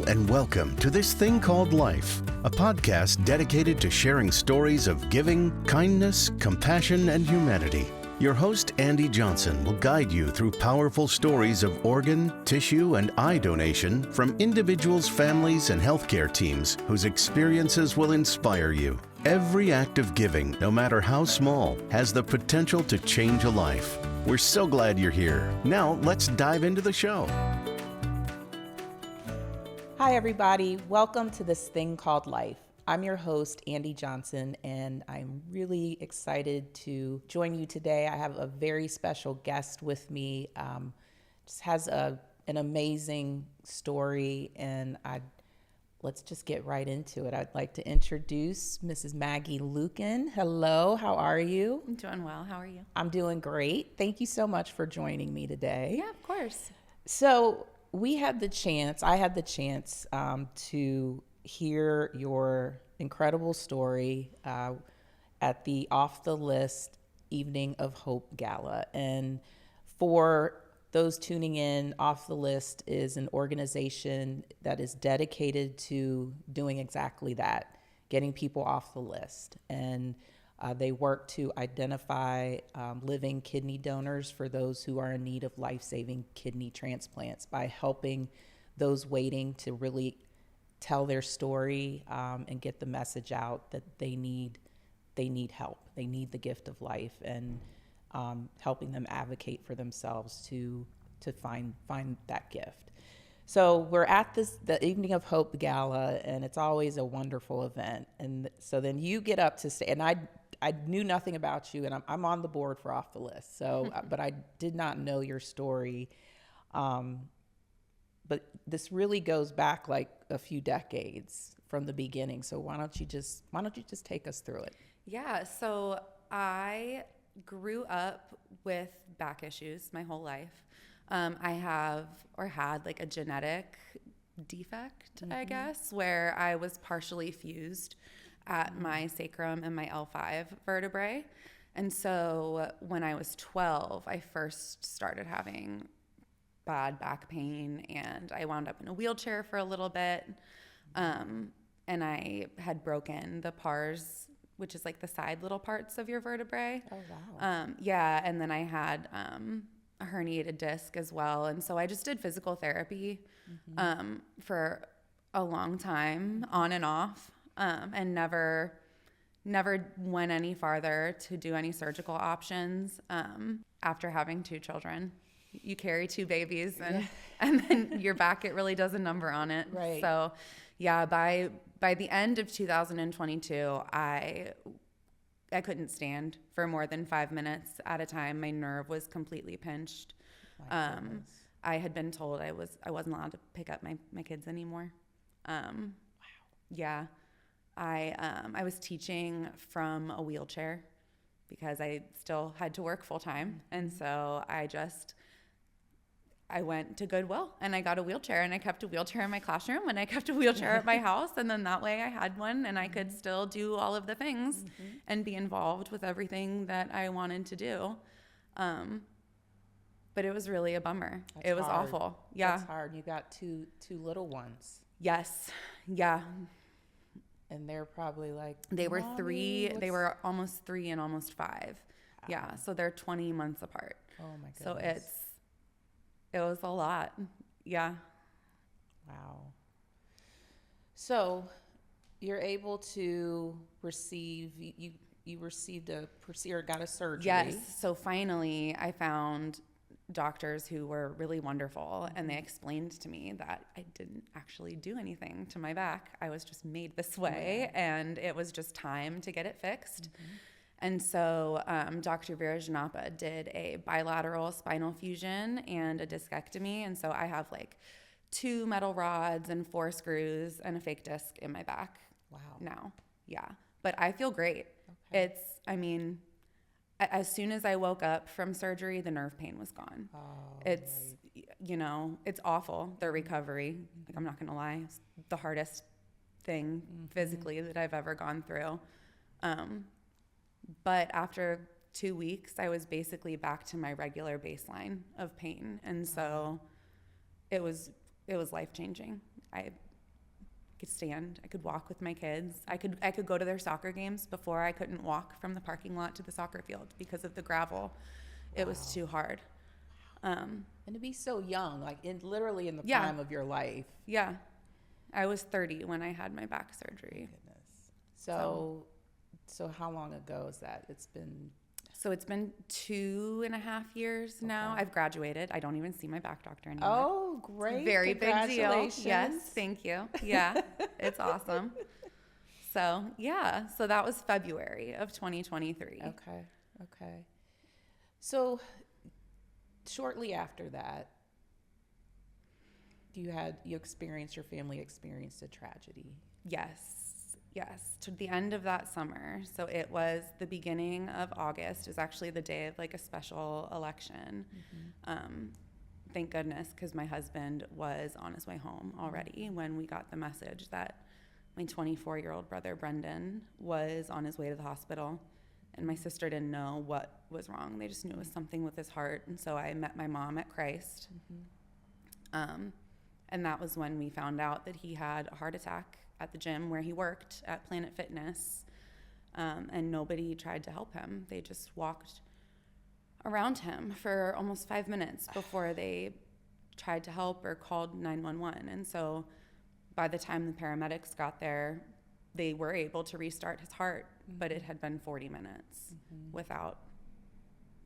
and welcome to This Thing Called Life, a podcast dedicated to sharing stories of giving, kindness, compassion, and humanity. Your host, Andi Johnson, will guide you through powerful stories of organ, tissue, and eye donation from individuals, families, and healthcare teams whose experiences will inspire you. Every act of giving, no matter how small, has the potential to change a life. We're so glad you're here. Now, let's dive into the show. Hi, everybody. Welcome to This Thing Called Life. I'm your host, Andi Johnson, and I'm really excited to join you today. I have a very special guest with me. Just has an amazing story, and let's just get right into it. I'd like to introduce Mrs. Maggie Luken. Hello, how are you? I'm doing well. How are you? I'm doing great. Thank you so much for joining me today. Yeah, of course. So I had the chance to hear your incredible story at the Off the List Evening of Hope Gala. And for those tuning in, Off the List is an organization that is dedicated to doing exactly that, getting people off the list. And they work to identify living kidney donors for those who are in need of life-saving kidney transplants by helping those waiting to really tell their story and get the message out that they need help. They need the gift of life, and helping them advocate for themselves to find that gift. So we're at the Evening of Hope Gala, and it's always a wonderful event. And so then you get up to say, and I knew nothing about you, and I'm on the board for Off the List. So, but I did not know your story. But this really goes back like a few decades from the beginning. So why don't you just take us through it? Yeah. So I grew up with back issues my whole life. I had like a genetic defect, I guess, where I was partially fused at my sacrum and my L5 vertebrae. And so when I was 12, I first started having bad back pain, and I wound up in a wheelchair for a little bit. And I had broken the pars, which is like the side little parts of your vertebrae. Oh, wow. Yeah. And then I had a herniated disc as well. And so I just did physical therapy for a long time, on and off, and never went any farther to do any surgical options after having two children. You carry two babies, and then your back, it really does a number on it. Right. So yeah, by the end of 2022, I couldn't stand for more than 5 minutes at a time. My nerve was completely pinched. I had been told I wasn't allowed to pick up my kids anymore. Wow. Yeah. I was teaching from a wheelchair because I still had to work full time. And so I went to Goodwill and I got a wheelchair, and I kept a wheelchair in my classroom, and I kept a wheelchair at my house. And then that way I had one, and I could still do all of the things and be involved with everything that I wanted to do. But it was really a bummer. It was hard. Awful. Yeah. That's hard. You got two little ones. Yes. Yeah. And they're probably like, they were Mommy, three. They were almost 3 and almost 5. Wow. Yeah. So they're 20 months apart. Oh my goodness. So it was a lot. Yeah. Wow. So you're able to receive, you received a procedure, got a surgery. Yes. So finally I found doctors who were really wonderful, and they explained to me that I didn't actually do anything to my back. I was just made this way, and it was just time to get it fixed. And so Dr. Virajanapa did a bilateral spinal fusion and a discectomy. And so I have like 2 metal rods and 4 screws and a fake disc in my back. Wow. Now. Yeah. But I feel great. Okay. As soon as I woke up from surgery, the nerve pain was gone. Oh, It's, it's awful, the recovery. Like, I'm not going to lie. It's the hardest thing physically that I've ever gone through. But after 2 weeks, I was basically back to my regular baseline of pain. And so it was life-changing. could stand. I could walk with my kids. I could go to their soccer games before I couldn't walk from the parking lot to the soccer field because of the gravel. It was too hard. And to be so young, like literally in the prime of your life. Yeah. I was 30 when I had my back surgery. Goodness. So how long ago is that? It's been 2.5 years now. I've graduated. I don't even see my back doctor anymore. Oh, great. Very big deal. Yes, Congratulations. thank you. Yeah, it's awesome. So that was February of 2023. Okay. So shortly after that, your family experienced a tragedy. Yes, to the end of that summer. So it was the beginning of August. It was actually the day of like a special election. Thank goodness, because my husband was on his way home already when we got the message that my 24-year-old brother, Brendan, was on his way to the hospital. And my sister didn't know what was wrong. They just knew it was something with his heart. And so I met my mom at Christ. And that was when we found out that he had a heart attack at the gym where he worked at Planet Fitness, and nobody tried to help him. They just walked around him for almost 5 minutes before they tried to help or called 911. And so by the time the paramedics got there, they were able to restart his heart, but it had been 40 minutes without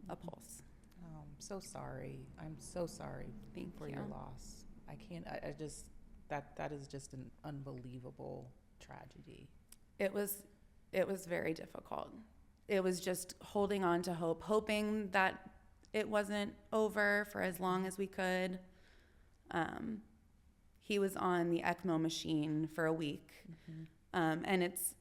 a pulse. Oh, I'm so sorry. I'm so sorry for your loss. I can't, I just, that is just an unbelievable tragedy. It was very difficult. It was just holding on to hope, hoping that it wasn't over for as long as we could. He was on the ECMO machine for a week. And it's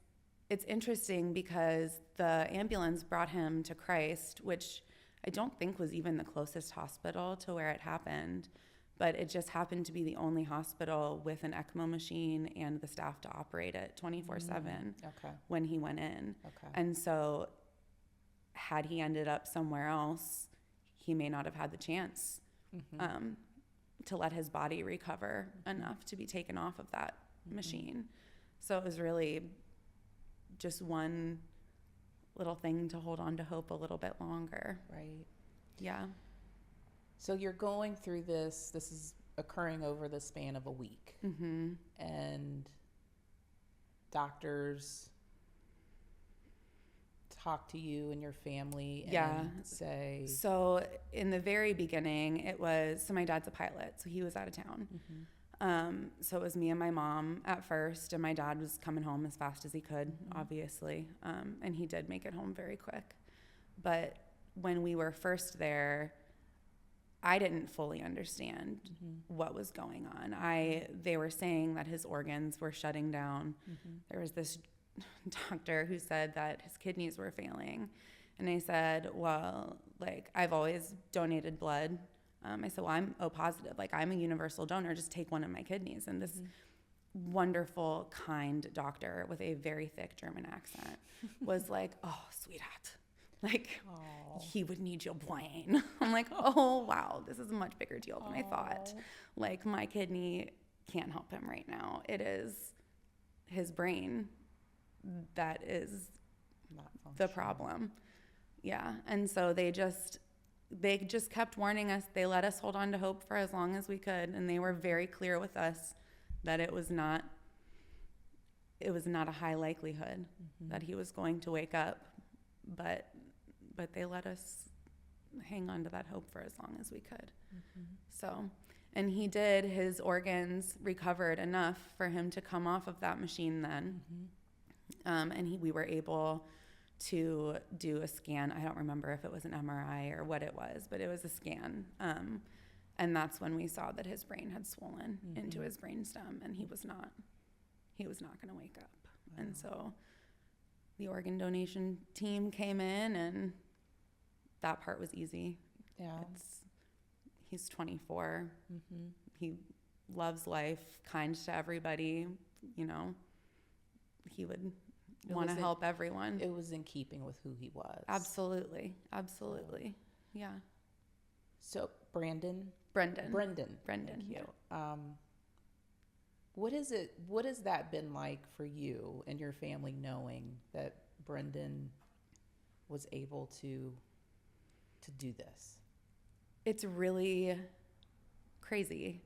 interesting because the ambulance brought him to Christ, which I don't think was even the closest hospital to where it happened. But it just happened to be the only hospital with an ECMO machine and the staff to operate it 24/7 when he went in. And so had he ended up somewhere else, he may not have had the chance to let his body recover enough to be taken off of that machine. So it was really just one little thing to hold on to hope a little bit longer. Right. Yeah. So you're going through this is occurring over the span of a week. And doctors talk to you and your family and say... So in the very beginning, so my dad's a pilot, so he was out of town. So it was me and my mom at first, and my dad was coming home as fast as he could, obviously. And he did make it home very quick. But when we were first there, I didn't fully understand what was going on. They were saying that his organs were shutting down. There was this doctor who said that his kidneys were failing. And I said, well, like, I've always donated blood. I said, well, I'm O positive. Like, I'm a universal donor. Just take one of my kidneys. And this wonderful, kind doctor with a very thick German accent was like, oh, sweetheart. Like, he would need your brain. I'm like, oh, wow, this is a much bigger deal than I thought. Like, my kidney can't help him right now. It is his brain that is the problem. Yeah. And so they just kept warning us. They let us hold on to hope for as long as we could. And they were very clear with us that it was not a high likelihood that he was going to wake up. But they let us hang on to that hope for as long as we could. So, and he did. His organs recovered enough for him to come off of that machine then. And we were able to do a scan. I don't remember if it was an MRI or what it was, but it was a scan. And that's when we saw that his brain had swollen into his brainstem, and he was not going to wake up. Wow. And so the organ donation team came in, and that part was easy. Yeah. He's 24. He loves life, kind to everybody, you know. He would want to help everyone. It was in keeping with who he was. Absolutely. Yeah. So Brendan. Thank you. What has that been like for you and your family, knowing that Brendan was able to do this? It's really crazy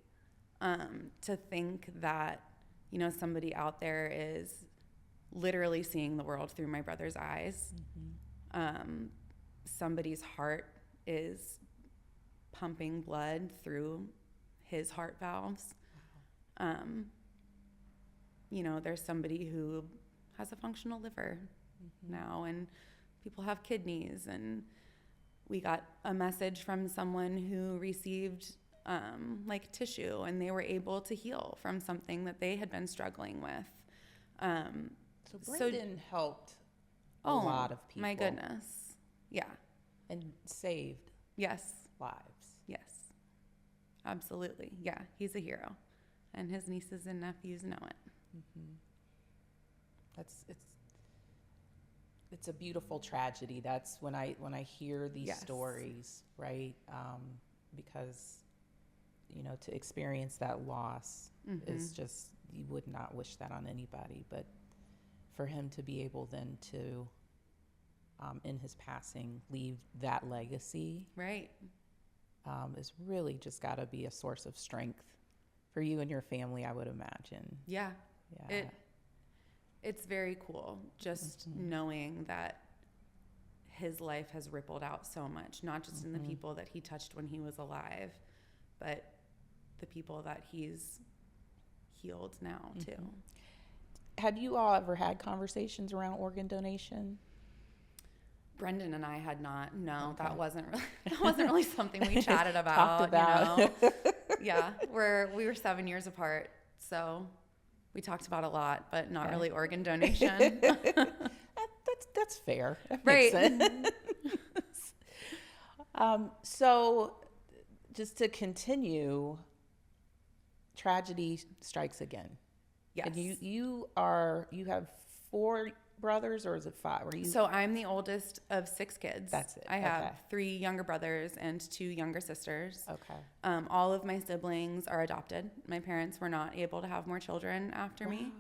to think that, somebody out there is literally seeing the world through my brother's eyes. Somebody's heart is pumping blood through his heart valves. There's somebody who has a functional liver now, and people have kidneys, and we got a message from someone who received tissue, and they were able to heal from something that they had been struggling with. So Brendan helped a lot of people. My goodness. Yeah. And saved lives. Yes. Absolutely. Yeah. He's a hero. And his nieces and nephews know it. It's a beautiful tragedy. That's when I hear these stories, right? Because to experience that loss is just, you would not wish that on anybody. But for him to be able then to, in his passing, leave that legacy, right, is really just got to be a source of strength for you and your family, I would imagine. Yeah. It's very cool just knowing that his life has rippled out so much, not just in the people that he touched when he was alive, but the people that he's healed now too. Had you all ever had conversations around organ donation? Brendan and I had not. No, Okay. that wasn't really something we chatted about. Talked about. Yeah, we were 7 years apart, so we talked about a lot, but not really organ donation. That's fair. That Right. makes sense. So, just to continue, tragedy strikes again. Yes. And you have 4 brothers, or is it 5? So I'm the oldest of 6 kids. That's it. I have Okay. 3 younger brothers and 2 younger sisters. Okay. All of my siblings are adopted. My parents were not able to have more children after me.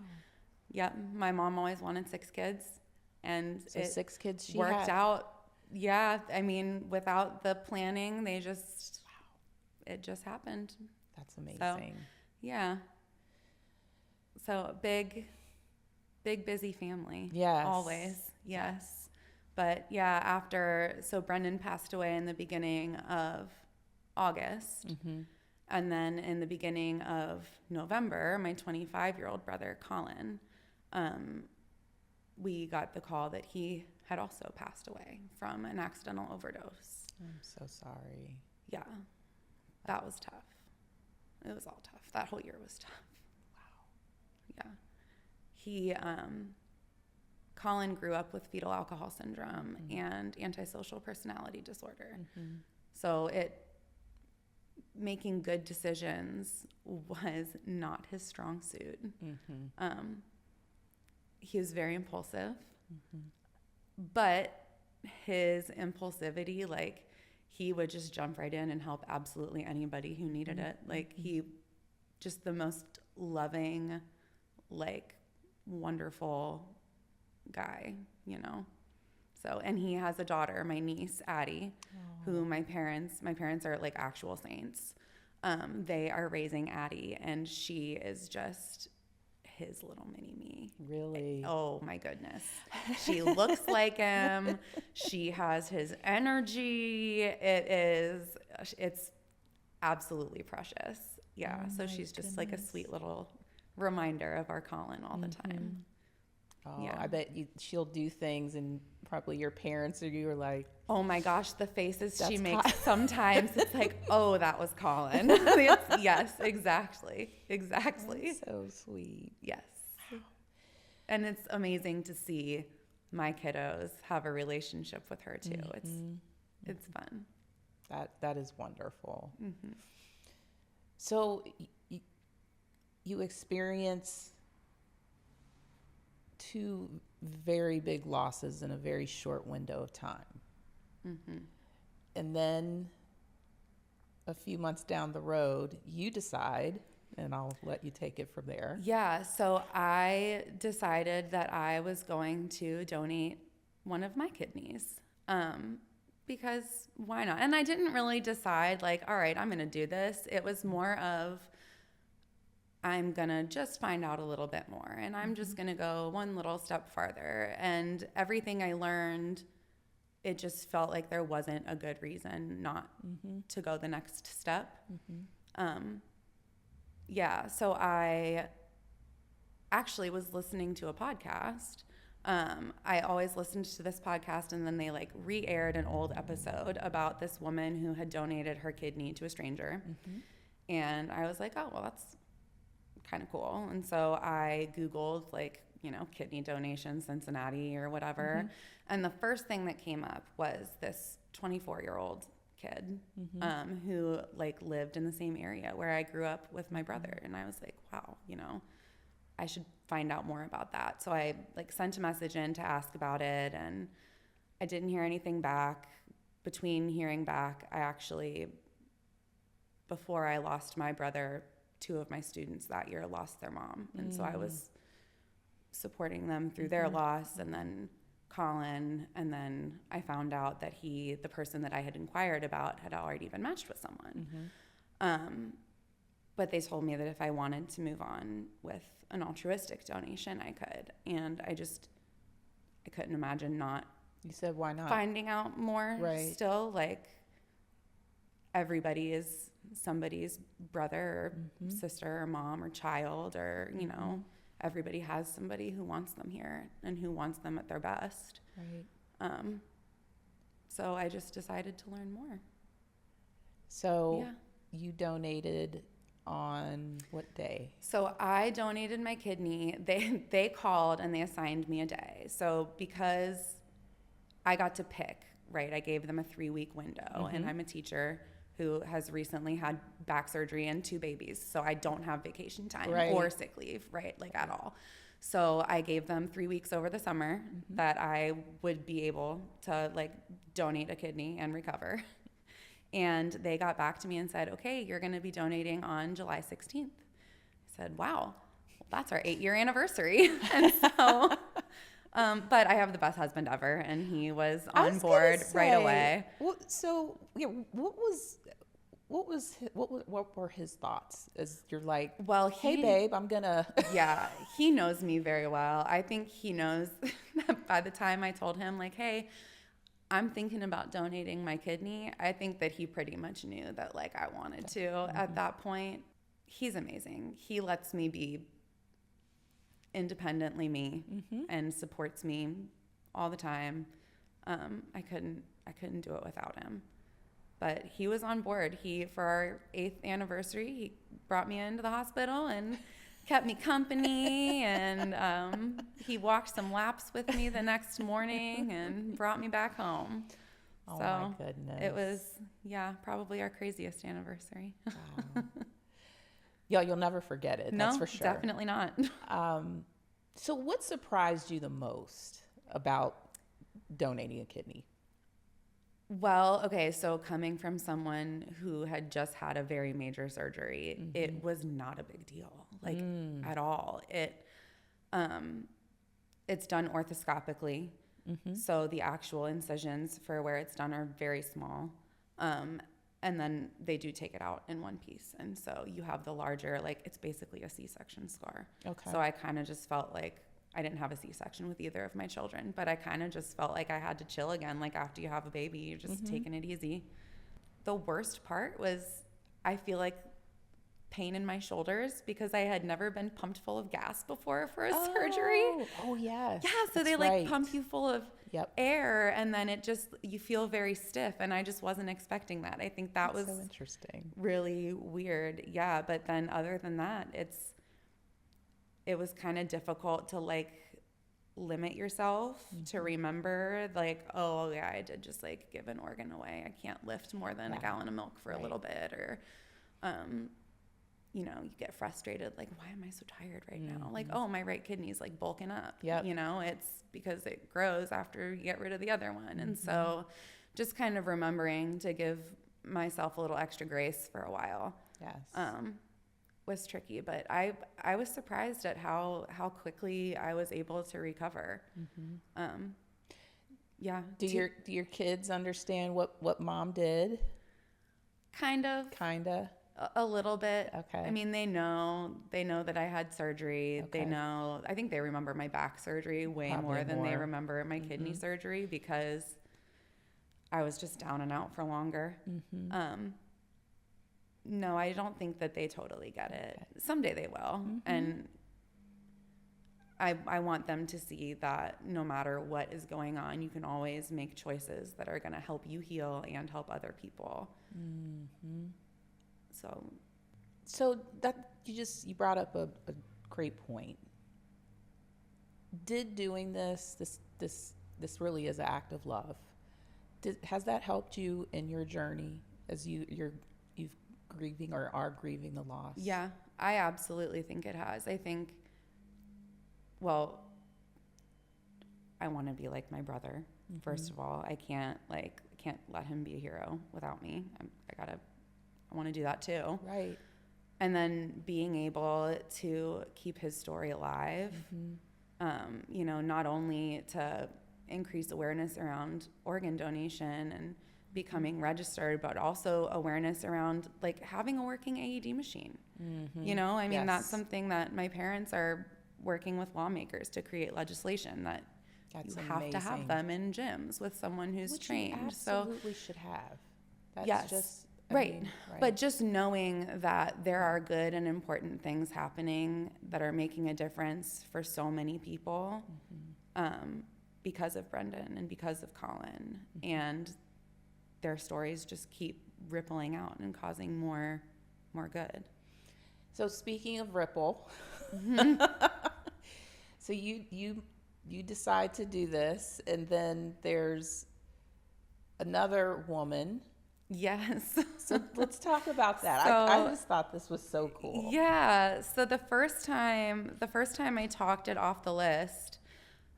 Yep. My mom always wanted 6 kids, and So it 6 kids she worked had. out. Yeah. I mean, without the planning, it just happened. That's amazing. Yeah. So big, busy family. Yes. Always. Yes. But yeah, so Brendan passed away in the beginning of August. And then in the beginning of November, my 25-year-old brother, Colin, we got the call that he had also passed away from an accidental overdose. I'm so sorry. Yeah. That was tough. It was all tough. That whole year was tough. Yeah. He, Colin grew up with fetal alcohol syndrome and antisocial personality disorder. So making good decisions was not his strong suit. He was very impulsive, but his impulsivity, he would just jump right in and help absolutely anybody who needed it. He just the most loving, wonderful guy, So, and he has a daughter, my niece, Addie, who my parents are actual saints. They are raising Addie, and she is just his little mini me. Really? Oh my goodness. She looks like him. She has his energy. It's absolutely precious. Yeah. So she's just a sweet little reminder of our Colin all the time. Oh, Yeah. I bet she'll do things, and probably your parents or you are like, Oh my gosh, the faces she That's makes sometimes, it's oh, that was Colin. Yes, exactly. that's so sweet. Yes. And it's amazing to see my kiddos have a relationship with her too. It's fun. That is wonderful. So you experience 2 very big losses in a very short window of time. And then a few months down the road, you decide and I'll let you take it from there. Yeah, so I decided that I was going to donate one of my kidneys, because why not? And I didn't really decide like, all right, I'm going to do this. It was more of, I'm going to just find out a little bit more, and I'm just going to go one little step farther. And everything I learned, it just felt like there wasn't a good reason not to go the next step. Yeah, so I actually was listening to a podcast. I always listened to this podcast, and then they like re-aired an old episode about this woman who had donated her kidney to a stranger. And I was like, oh, well, that's kind of cool. And so I Googled like, you know, kidney donation Cincinnati or whatever. And the first thing that came up was this 24-year-old kid who like lived in the same area where I grew up with my brother. And I was like, wow, you know, I should find out more about that. So I like sent a message in to ask about it, and I didn't hear anything back. Between hearing back, I actually, before I lost my brother, 2 of my students that year lost their mom. And so I was supporting them through their loss, and then Colin, and then I found out that the person that I had inquired about, had already been matched with someone. But they told me that if I wanted to move on with an altruistic donation, I could. And I couldn't imagine not. You said, why not? Finding out more. Right. Still, like, everybody is somebody's brother or sister or mom or child, or, you know, everybody has somebody who wants them here and who wants them at their best. Right. So I just decided to learn more. So Yeah. you donated on what day? So I donated my kidney. They called and they assigned me a day. So because I got to pick, right, I gave them a 3-week window, and I'm a teacher who has recently had back surgery and 2 babies. So I don't have vacation time or sick leave, right, like at all. So I gave them 3 weeks over the summer that I would be able to like donate a kidney and recover. And they got back to me and said, okay, you're going to be donating on July 16th. I said, wow, well, that's our 8-year anniversary. And so, but I have the best husband ever, and he was on board right away. So, yeah, what were his thoughts? As you're like, well, hey, babe, I'm gonna. Yeah, he knows me very well. I think he knows that by the time I told him, like, hey, I'm thinking about donating my kidney, I think that he pretty much knew that like I wanted to at that point. He's amazing. He lets me be independently me and supports me all the time. I couldn't do it without him. But he was on board. For our 8th anniversary, he brought me into the hospital and kept me company, and he walked some laps with me the next morning and brought me back home. Oh, so my goodness. It was, probably our craziest anniversary. Wow. Yeah, you'll never forget it. No, that's for sure. Definitely not. So what surprised you the most about donating a kidney? Well, okay, so coming from someone who had just had a very major surgery, it was not a big deal, like at all. It's done orthoscopically, so the actual incisions for where it's done are very small, and then they do take it out in one piece, and so you have the larger, like it's basically a C-section scar. Okay. So I kind of just felt like I didn't have a C-section with either of my children, but I kind of just felt like I had to chill again. Like after you have a baby, you're just taking it easy. The worst part was I feel like pain in my shoulders because I had never been pumped full of gas before for a surgery. Oh, yes. Yeah, so they like pump you full of air, and then you feel very stiff, and I just wasn't expecting that. I think that's was so interesting. Really weird. Yeah, but then other than that, it was kind of difficult to like limit yourself to remember like, oh yeah, I did just like give an organ away. I can't lift more than a gallon of milk for a little bit, or, you get frustrated. Like, why am I so tired right now? Like, oh, my right kidney's like bulking up. Yep. It's because it grows after you get rid of the other one. And so just kind of remembering to give myself a little extra grace for a while. Yes. was tricky, but I was surprised at how quickly I was able to recover. Yeah. Do your kids understand what mom did? Kinda. A little bit. Okay. I mean, they know that I had surgery. Okay. They know, I think they remember my back surgery way Probably more than they more. remember my kidney surgery, because I was just down and out for longer. No, I don't think that they totally get it. Okay. Someday they will. And I want them to see that no matter what is going on, you can always make choices that are going to help you heal and help other people. So that you brought up a great point. Did doing this really is an act of love? Has that helped you in your journey as you've grieving or are grieving the loss? Yeah, I absolutely think it has. I think, well, I want to be like my brother. First of all, I can't let him be a hero without me. I want to do that too. Right. And then being able to keep his story alive, not only to increase awareness around organ donation and becoming registered, but also awareness around like having a working AED machine. I mean, that's something that my parents are working with lawmakers to create legislation that you have to have them in gyms with someone who's trained. You absolutely should have. That's yes. Just right. But just knowing that there are good and important things happening that are making a difference for so many people, because of Brendan and because of Colin, and their stories just keep rippling out and causing more good. So speaking of ripple, so you decide to do this, and then there's another woman. Yes. So let's talk about that. So, I just thought this was so cool. Yeah. So the first time I talked it off the list,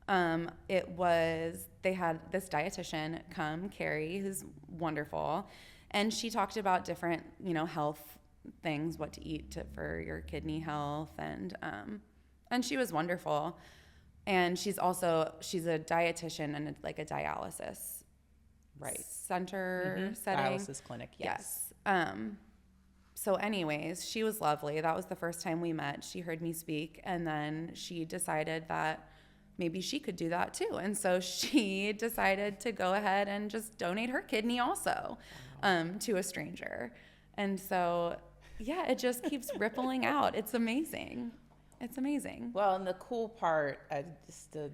they had this dietitian come, Carrie, who's wonderful, and she talked about different, health things, what to eat for your kidney health, and she was wonderful. And she's a dietitian and like a dialysis center setting. Dialysis clinic, yes. So anyways, she was lovely. That was the first time we met. She heard me speak, and then she decided that maybe she could do that too. And so she decided to go ahead and just donate her kidney also to a stranger. And so, yeah, it just keeps rippling out. It's amazing. It's amazing. Well, and the cool part, the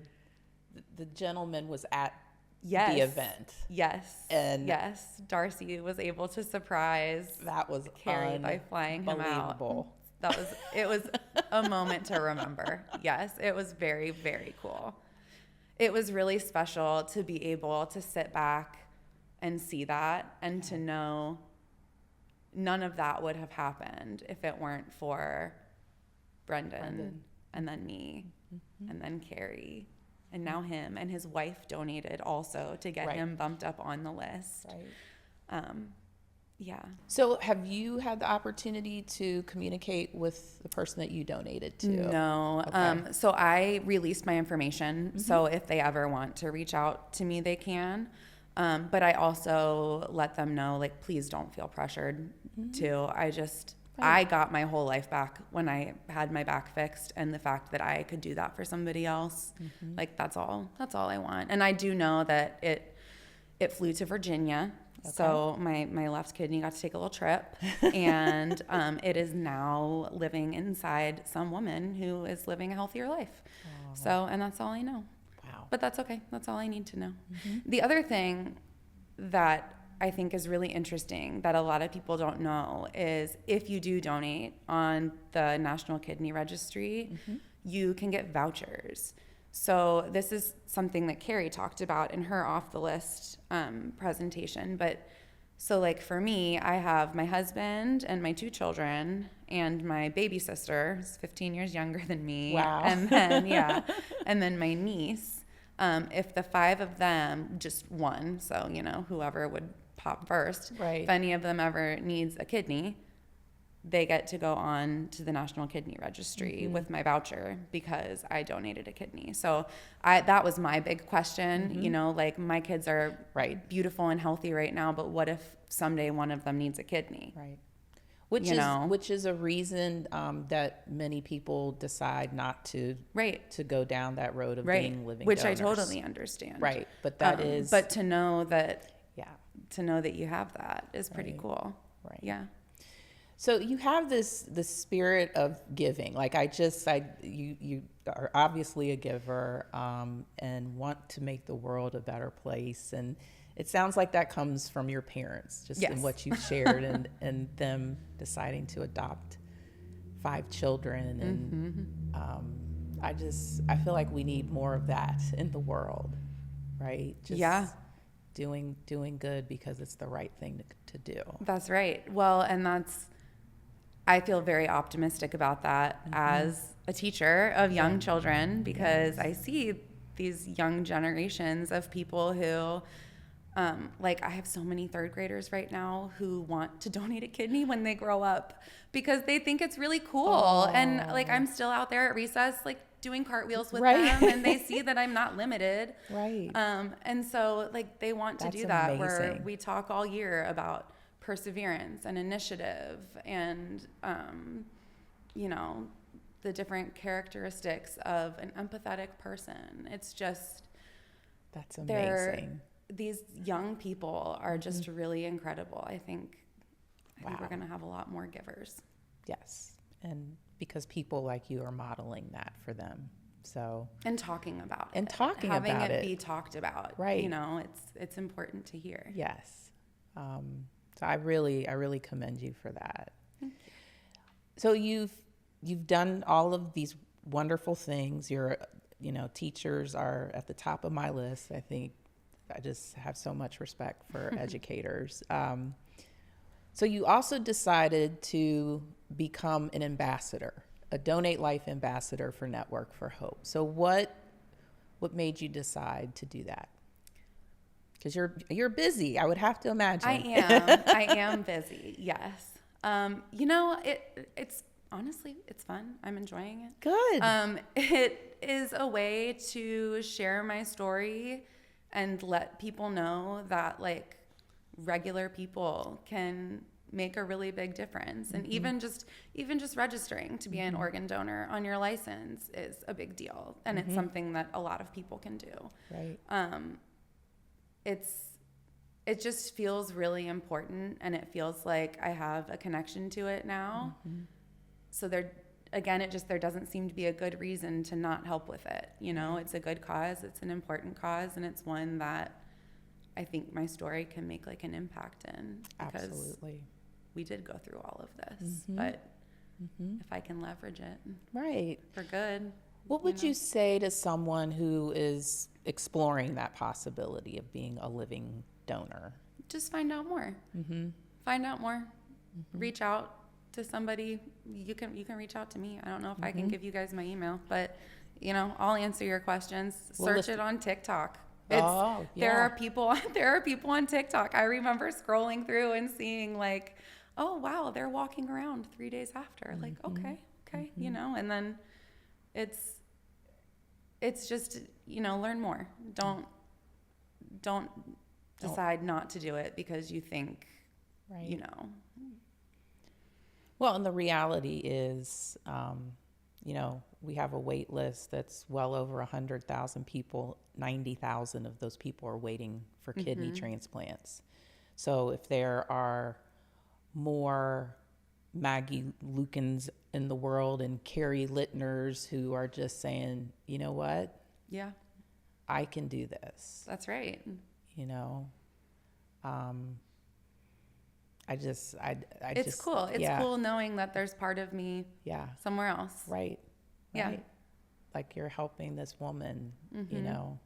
gentleman was at the event. Yes. And yes, Darcy was able to surprise that was Carrie by flying him out. It was a moment to remember. Yes, it was very, very cool. It was really special to be able to sit back and see that, and to know none of that would have happened if it weren't for Brendan. And then me, and then Carrie, and now him, and his wife donated also to get him bumped up on the list. Right. Yeah. So have you had the opportunity to communicate with the person that you donated to? No. Okay. So I released my information. So if they ever want to reach out to me, they can. But I also let them know, like, please don't feel pressured to. I got my whole life back when I had my back fixed, and the fact that I could do that for somebody else, like, that's all I want. And I do know that it flew to Virginia. Okay. So my left kidney got to take a little trip, and it is now living inside some woman who is living a healthier life. Oh. So, and that's all I know. Wow. But that's okay. That's all I need to know. The other thing that I think is really interesting that a lot of people don't know is if you do donate on the National Kidney Registry, you can get vouchers. So this is something that Carrie talked about in her off the list presentation. But so, like, for me, I have my husband and my 2 children and my baby sister, who's 15 years younger than me. Wow. And then, and then my niece. If the 5 of them, just one, so, whoever would pop first, right. if any of them ever needs a kidney, they get to go on to the National Kidney Registry with my voucher because I donated a kidney. So that was my big question, you know, like my kids are beautiful and healthy right now, but what if someday one of them needs a kidney? Right. Which is a reason that many people decide not to go down that road of being living which donors. I totally understand. Right. But that is. But to know that you have that is pretty cool. Right. Yeah. So you have the spirit of giving. Like you are obviously a giver and want to make the world a better place. And it sounds like that comes from your parents, just in what you shared, and them deciding to adopt 5 children. And I feel like we need more of that in the world, right? Just doing good because it's the right thing to do. That's right. Well, and I feel very optimistic about that as a teacher of young children, because I see these young generations of people who, like I have so many 3rd graders right now who want to donate a kidney when they grow up because they think it's really cool. And like, I'm still out there at recess, like doing cartwheels with them, and they see that I'm not limited. Right. And so like they want to do that, where we talk all year about perseverance and initiative and, you know, the different characteristics of an empathetic person. It's just, that's amazing. These young people are just really incredible. I think we're going to have a lot more givers. Yes. And because people like you are modeling that for them. So, and talking about it. And talking having about it. Having it be talked about. Right. You know, it's important to hear. Yes. So I really commend you for that. Thank you. So you've done all of these wonderful things. Teachers are at the top of my list. I think I just have so much respect for educators. So you also decided to become an ambassador, a Donate Life ambassador for Network for Hope. So what made you decide to do that? Because you're busy, I would have to imagine. I am busy. Yes. You know, it's honestly, it's fun. I'm enjoying it. Good. It is a way to share my story and let people know that like regular people can make a really big difference. And even just registering to be an organ donor on your license is a big deal. And it's something that a lot of people can do. Right. It just feels really important, and it feels like I have a connection to it now. So there doesn't seem to be a good reason to not help with it. You know, it's a good cause, it's an important cause, and it's one that I think my story can make like an impact in. Because absolutely. We did go through all of this, but if I can leverage it for good. What would you say to someone who is exploring that possibility of being a living donor? Just find out more. Find out more. Reach out to somebody. You can reach out to me. I don't know if I can give you guys my email, but you know, I'll answer your questions. Search it on TikTok. There are people on TikTok. I remember scrolling through and seeing like, oh wow, they're walking around 3 days after. Like, okay, you know, and then it's just, you know, learn more. Don't decide not to do it because you think, you know. Well, and the reality is, you know, we have a wait list that's well over 100,000 people. 90,000 of those people are waiting for kidney transplants. So if there are more Maggie Lukens in the world and Carrie Littners who are just saying, you know what? Yeah. I can do this. That's right. You know, it's cool. It's cool knowing that there's part of me somewhere else. Right. Yeah. Like you're helping this woman, you know,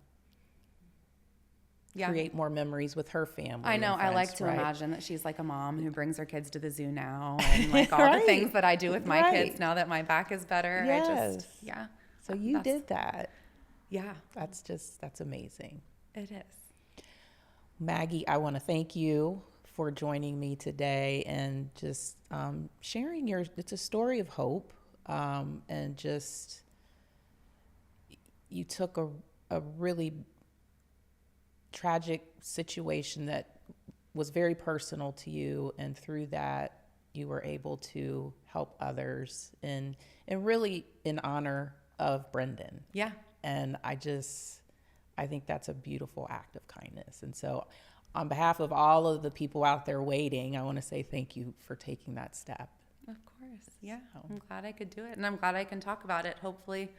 yeah. create more memories with her family. I know. And friends, I like to right? imagine that she's like a mom who brings her kids to the zoo now, and like all the things that I do with my kids now that my back is better. Yes. So you did that. Yeah. That's amazing. It is. Maggie, I want to thank you for joining me today and just sharing it's a story of hope, and just you took a really tragic situation that was very personal to you, and through that you were able to help others and really in honor of Brendan. Yeah. And I think that's a beautiful act of kindness. And so on behalf of all of the people out there waiting, I want to say thank you for taking that step. Of course. Yeah. I'm glad I could do it, and I'm glad I can talk about it. Hopefully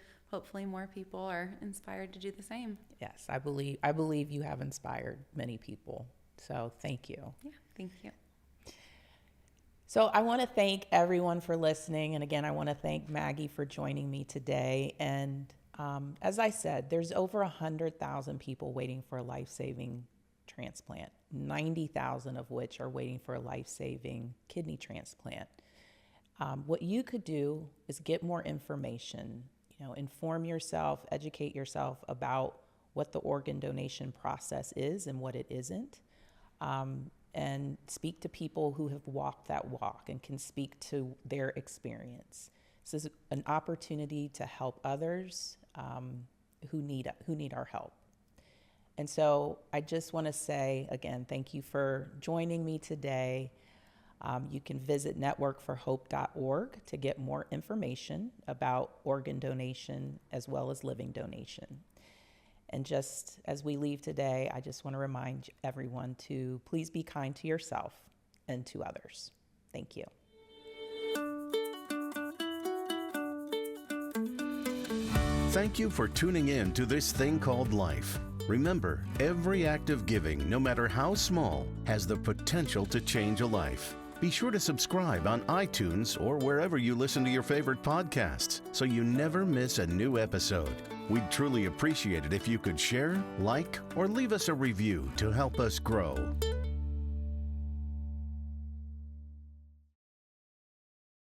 more people are inspired to do the same. Yes, I believe you have inspired many people. So thank you. Yeah, thank you. So I want to thank everyone for listening. And again, I want to thank Maggie for joining me today. And as I said, there's over 100,000 people waiting for a life-saving transplant, 90,000 of which are waiting for a life-saving kidney transplant. What you could do is get more information, inform yourself, educate yourself about what the organ donation process is and what it isn't. And speak to people who have walked that walk and can speak to their experience. This is an opportunity to help others who need our help. And so I just want to say, again, thank you for joining me today. You can visit networkforhope.org to get more information about organ donation as well as living donation. And just as we leave today, I just want to remind everyone to please be kind to yourself and to others. Thank you. Thank you for tuning in to This Thing Called Life. Remember, every act of giving, no matter how small, has the potential to change a life. Be sure to subscribe on iTunes or wherever you listen to your favorite podcasts so you never miss a new episode. We'd truly appreciate it if you could share, like, or leave us a review to help us grow.